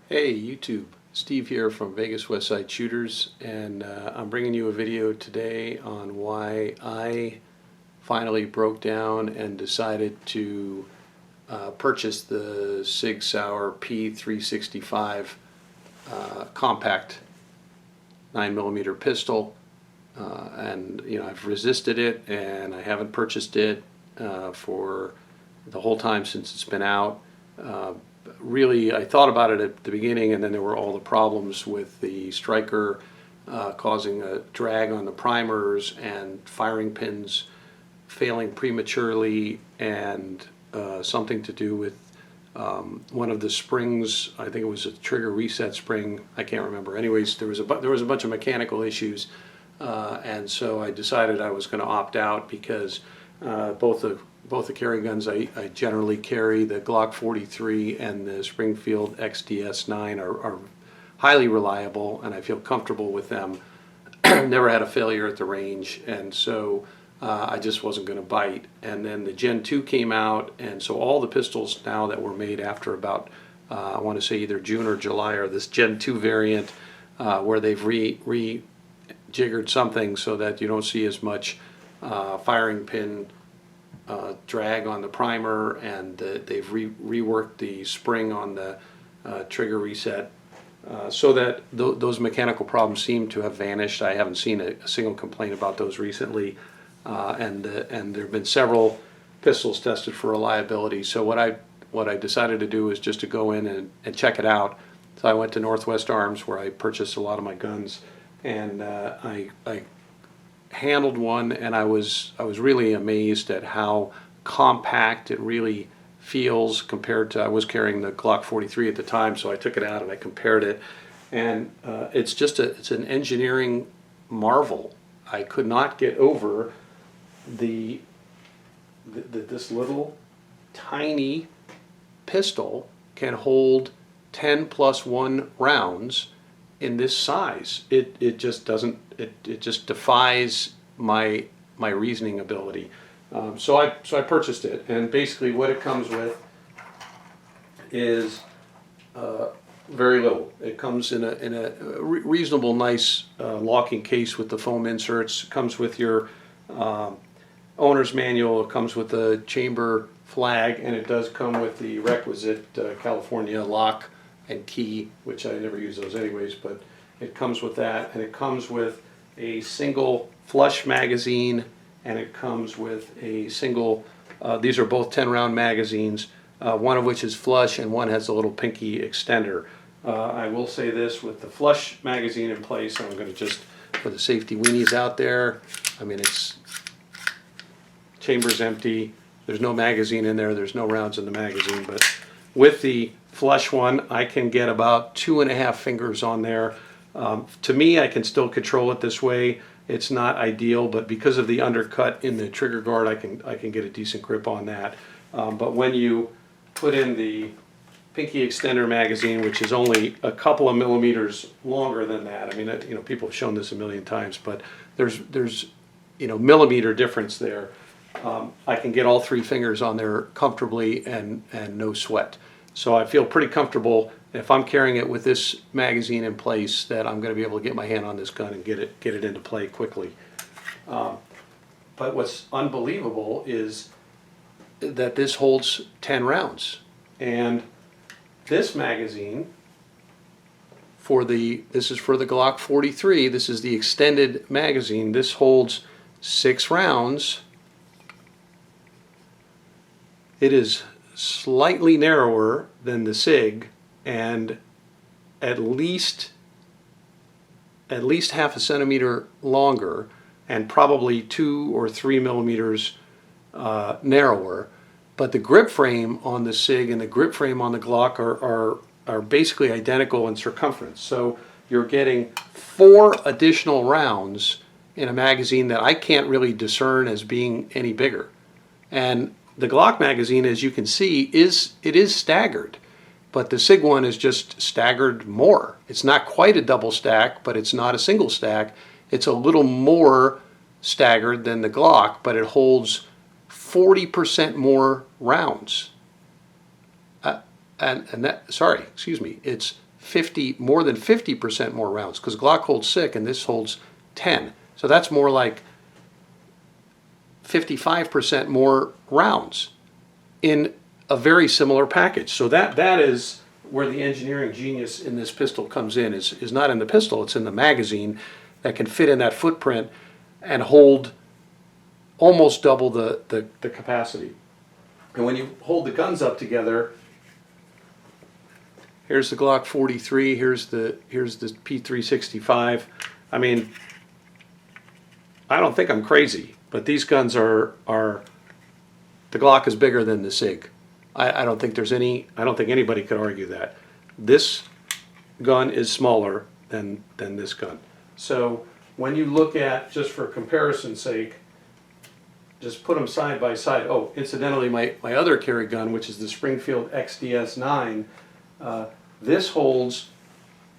Hey YouTube, Steve here from Vegas Westside Shooters, and I'm bringing you a video today on why I finally broke down and decided to purchase the Sig P365 compact 9mm pistol. And I've resisted it, and I haven't purchased it for the whole time since it's been out. Really, I thought about it at the beginning, and then there were all the problems with the striker causing a drag on the primers and firing pins failing prematurely, and something to do with one of the springs. I think it was a trigger reset spring. I can't remember. Anyways, there was a bunch of mechanical issues, and so I decided I was going to opt out because both the carry guns I generally carry, the Glock 43 and the Springfield XDS-9, are highly reliable, and I feel comfortable with them. Never had a failure at the range, and so I just wasn't going to bite. And then the Gen 2 came out, and so all the pistols now that were made after about, I want to say either June or July, are this Gen 2 variant where they've rejiggered something so that you don't see as much firing pin drag on the primer, and they've reworked the spring on the trigger reset so that those mechanical problems seem to have vanished. I haven't seen a single complaint about those recently, and there have been several pistols tested for reliability. So what I decided to do is just to go in and check it out. So I went to Northwest Arms, where I purchased a lot of my guns, and I handled one, and I was really amazed at how compact it really feels compared to, I was carrying the Glock 43 at the time, so I took it out and I compared it, and it's an engineering marvel. I could not get over this little tiny pistol can hold 10+1 rounds in this size. It just doesn't, it just defies my reasoning ability. So I purchased it, and basically what it comes with is very little. It comes in a reasonable, nice locking case with the foam inserts. It comes with your owner's manual. It comes with the chamber flag, and it does come with the requisite California lock and key, which I never use those anyways, but it comes with that, and it comes with a single flush magazine, and it comes with a single, these are both 10-round magazines, one of which is flush and one has a little pinky extender. I will say this, with the flush magazine in place, I'm going to just, for the safety weenies out there, I mean, it's chamber's empty, there's no magazine in there, there's no rounds in the magazine, but with the flush one, I can get about 2.5 fingers on there. To me, I can still control it this way. It's not ideal, but because of the undercut in the trigger guard, I can get a decent grip on that. But when you put in the pinky extender magazine, which is only a couple of millimeters longer than that, I mean, people have shown this a million times, but there's millimeter difference there. I can get all 3 fingers on there comfortably and no sweat. So I feel pretty comfortable if I'm carrying it with this magazine in place that I'm going to be able to get my hand on this gun and get it into play quickly. But what's unbelievable is that this holds 10 rounds, and this magazine this is for the Glock 43. This is the extended magazine. This holds 6 rounds. It is slightly narrower than the Sig, and at least half a centimeter longer, and probably 2 or 3 millimeters narrower. But the grip frame on the Sig and the grip frame on the Glock are basically identical in circumference. So you're getting 4 additional rounds in a magazine that I can't really discern as being any bigger. And the Glock magazine, as you can see, is staggered, but the Sig one is just staggered more. It's not quite a double stack, but it's not a single stack. It's a little more staggered than the Glock, but it holds 40% more rounds. It's more than 50% more rounds, because Glock holds 6 and this holds 10. So that's more like 55% more rounds in a very similar package. So that is where the engineering genius in this pistol comes in, is not in the pistol, it's in the magazine that can fit in that footprint and hold almost double the capacity. And when you hold the guns up together, here's the Glock 43, here's the P365. I mean, I don't think I'm crazy, but these guns are the Glock is bigger than the Sig. I don't think anybody could argue that. This gun is smaller than this gun. So when you look at, just for comparison's sake, just put them side by side. Oh, incidentally, my other carry gun, which is the Springfield XDS-9, this holds,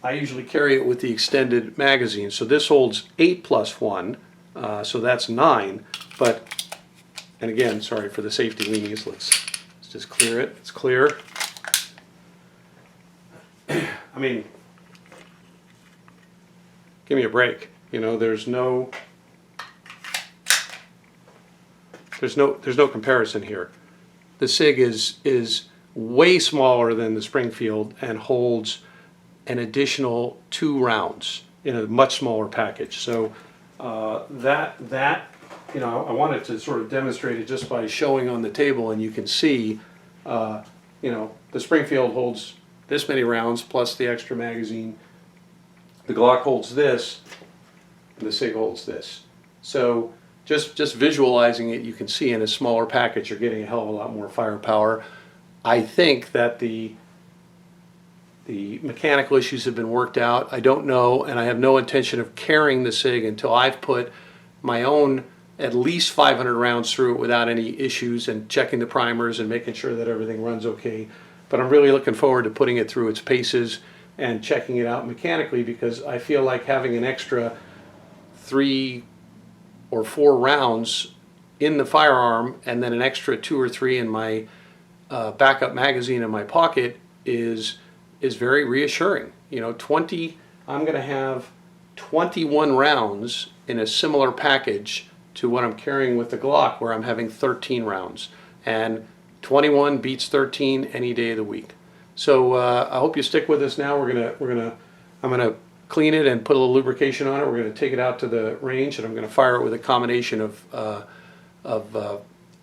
I usually carry it with the extended magazine, so this holds 8 plus 1, so that's 9, but, and again, sorry for the safety leanings, let's just clear it. It's clear. I mean, give me a break. You know, there's no comparison here. The Sig is way smaller than the Springfield and holds an additional 2 rounds in a much smaller package. So you know, I wanted to sort of demonstrate it just by showing on the table, and you can see, you know, the Springfield holds this many rounds plus the extra magazine. The Glock holds this, and the Sig holds this. So just visualizing it, you can see in a smaller package you're getting a hell of a lot more firepower. I think that the mechanical issues have been worked out. I don't know, and I have no intention of carrying the Sig until I've put my own at least 500 rounds through it without any issues, and checking the primers and making sure that everything runs okay. But I'm really looking forward to putting it through its paces and checking it out mechanically, because I feel like having an extra 3 or 4 rounds in the firearm and then an extra 2 or 3 in my backup magazine in my pocket is very reassuring. You know, I'm going to have 21 rounds in a similar package to what I'm carrying with the Glock, where I'm having 13 rounds, and 21 beats 13 any day of the week. So I hope you stick with us. Now I'm gonna clean it and put a little lubrication on it. We're gonna take it out to the range, and I'm gonna fire it with a combination of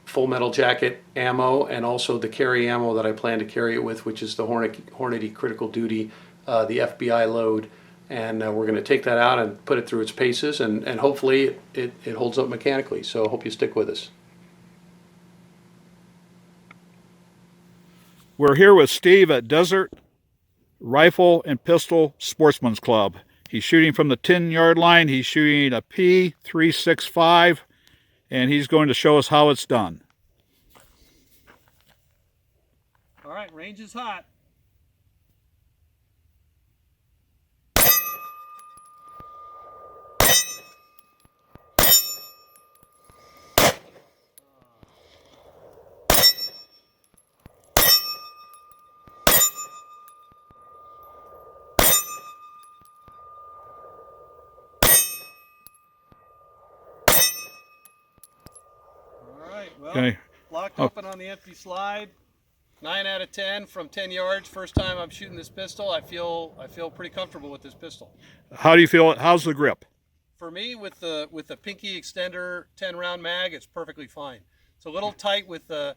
full metal jacket ammo and also the carry ammo that I plan to carry it with, which is the Hornady Critical Duty, the FBI load. And we're going to take that out and put it through its paces, and hopefully it holds up mechanically. So I hope you stick with us. We're here with Steve at Desert Rifle and Pistol Sportsman's Club. He's shooting from the 10-yard line. He's shooting a P365, and he's going to show us how it's done. All right, range is hot. Well, okay. Locked open on the empty slide. 9 out of 10 from 10 yards. First time I'm shooting this pistol. I feel pretty comfortable with this pistol. How do you feel? How's the grip? For me, with the pinky extender 10-round mag, it's perfectly fine. It's a little tight with the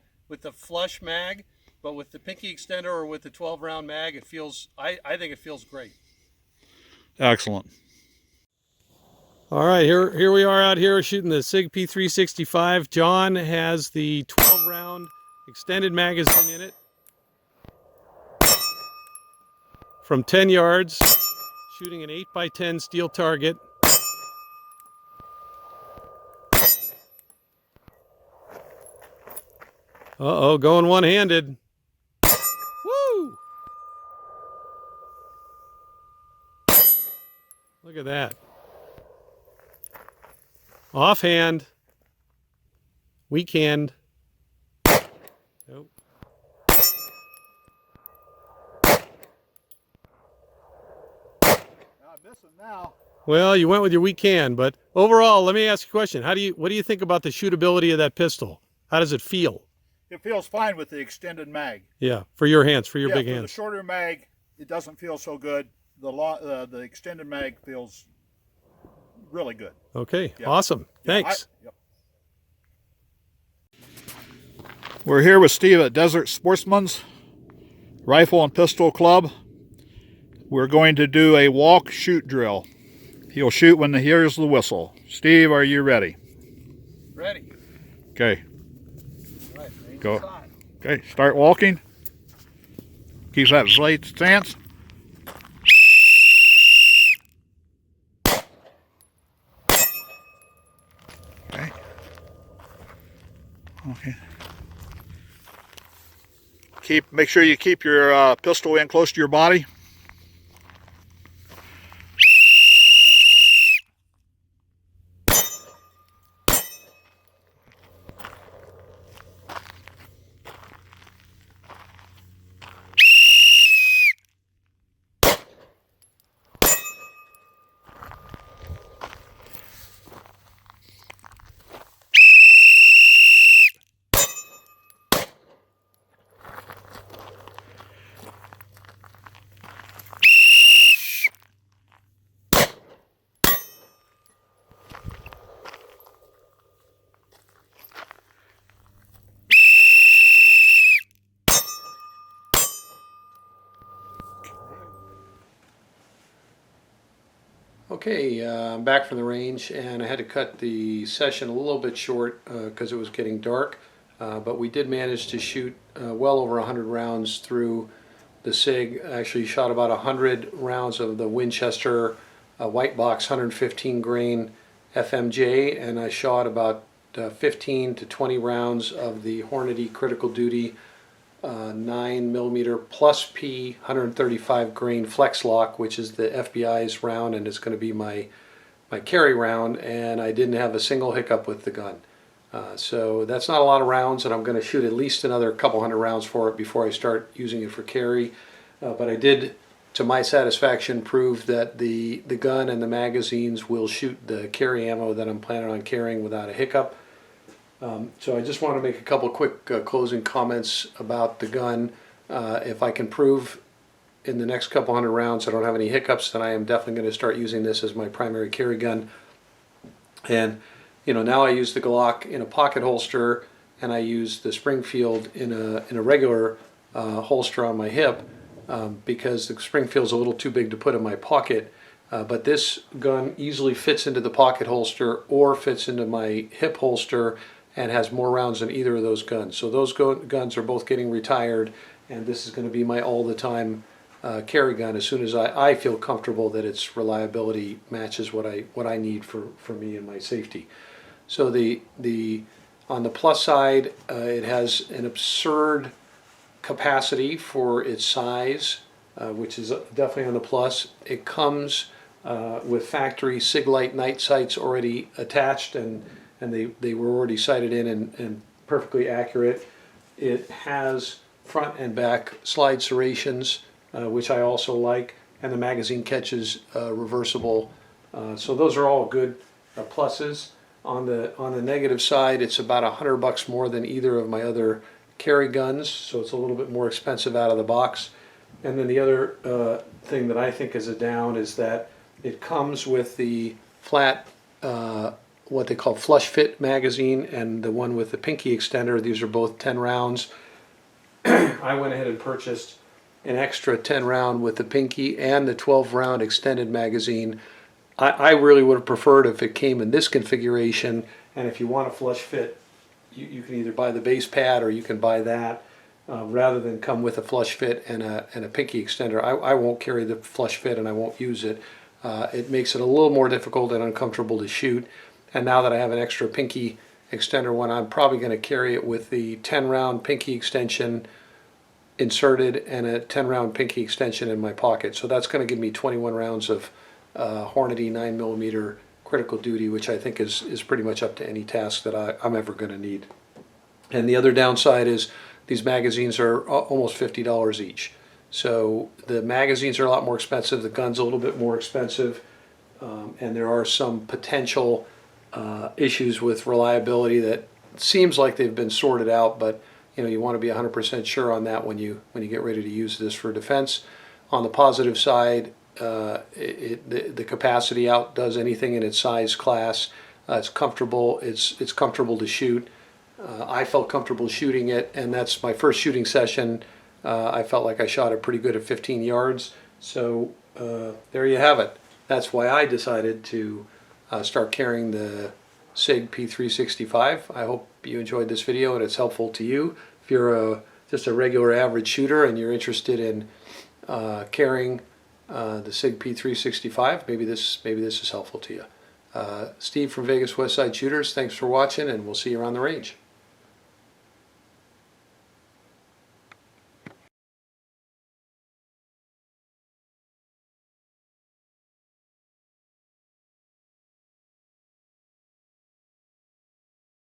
flush mag, but with the pinky extender or with the 12-round mag, it feels. I think it feels great. Excellent. All right, here we are out here shooting the Sig P365. John has the 12-round extended magazine in it from 10 yards, shooting an 8x10 steel target. Uh-oh, going one-handed. Woo! Look at that. Offhand, weak-hand. Nope. missing now. Well, you went with your weak hand, but overall, let me ask you a question. What do you think about the shootability of that pistol? How does it feel? It feels fine with the extended mag. Yeah, for your hands, for your big for hands. the shorter mag, it doesn't feel so good. The extended mag feels really good. Okay, Yeah. awesome. Thanks. Yep. We're here with Steve at Desert Sportsman's Rifle and Pistol Club. We're going to do a walk shoot drill. He'll shoot when he hears the whistle. Steve, are you ready? Ready. Okay. All right, Go. Okay, start walking. Keep that blade stance. Okay. Okay. Make sure you keep your pistol in close to your body. Okay, I'm back from the range, and I had to cut the session a little bit short because it was getting dark, but we did manage to shoot well over 100 rounds through the Sig. I actually shot about 100 rounds of the Winchester white box 115 grain FMJ, and I shot about 15 to 20 rounds of the Hornady Critical Duty 9mm plus P 135 grain flex lock, which is the FBI's round, and it's going to be my carry round, and I didn't have a single hiccup with the gun. So that's not a lot of rounds, and I'm going to shoot at least another couple hundred rounds for it before I start using it for carry. But I did, to my satisfaction, prove that the gun and the magazines will shoot the carry ammo that I'm planning on carrying without a hiccup. So I just want to make a couple quick closing comments about the gun. If I can prove in the next couple hundred rounds I don't have any hiccups, then I am definitely going to start using this as my primary carry gun. And you know, now I use the Glock in a pocket holster, and I use the Springfield in a regular holster on my hip because the Springfield's a little too big to put in my pocket. But this gun easily fits into the pocket holster or fits into my hip holster, and has more rounds than either of those guns. So those guns are both getting retired, and this is going to be my all-the-time carry gun as soon as I feel comfortable that its reliability matches what I need for me and my safety. So on the plus side, it has an absurd capacity for its size, which is definitely on the plus. It comes with factory Sig Light night sights already attached, and they were already sighted in and perfectly accurate. It has front and back slide serrations, which I also like, and the magazine catch is reversible. So those are all good pluses. On the negative side, it's about $100 more than either of my other carry guns, so it's a little bit more expensive out of the box. And then the other thing that I think is a down is that it comes with the flat what they call flush fit magazine and the one with the pinky extender. These are both 10 rounds. I went ahead and purchased an extra 10 round with the pinky and the 12 round extended magazine. I really would have preferred if it came in this configuration, and if you want a flush fit, you can either buy the base pad or you can buy that rather than come with a flush fit and a pinky extender. I won't carry the flush fit and I won't use it. It makes it a little more difficult and uncomfortable to shoot. And now that I have an extra pinky extender one, I'm probably going to carry it with the 10 round pinky extension inserted and a 10 round pinky extension in my pocket. So that's going to give me 21 rounds of Hornady 9mm critical duty, which I think is pretty much up to any task that I'm ever going to need. And the other downside is these magazines are almost $50 each. So the magazines are a lot more expensive, the gun's a little bit more expensive, and there are some potential issues with reliability that seems like they've been sorted out, but you want to be 100% sure on that when you get ready to use this for defense. On the positive side, the capacity outdoes anything in its size class. It's comfortable. It's comfortable to shoot. I felt comfortable shooting it, and that's my first shooting session. I felt like I shot it pretty good at 15 yards. So there you have it. That's why I decided to start carrying the Sig P365. I hope you enjoyed this video and it's helpful to you. If you're just a regular average shooter and you're interested in carrying the Sig P365, maybe this is helpful to you. Steve from Vegas Westside Shooters, thanks for watching, and we'll see you around the range.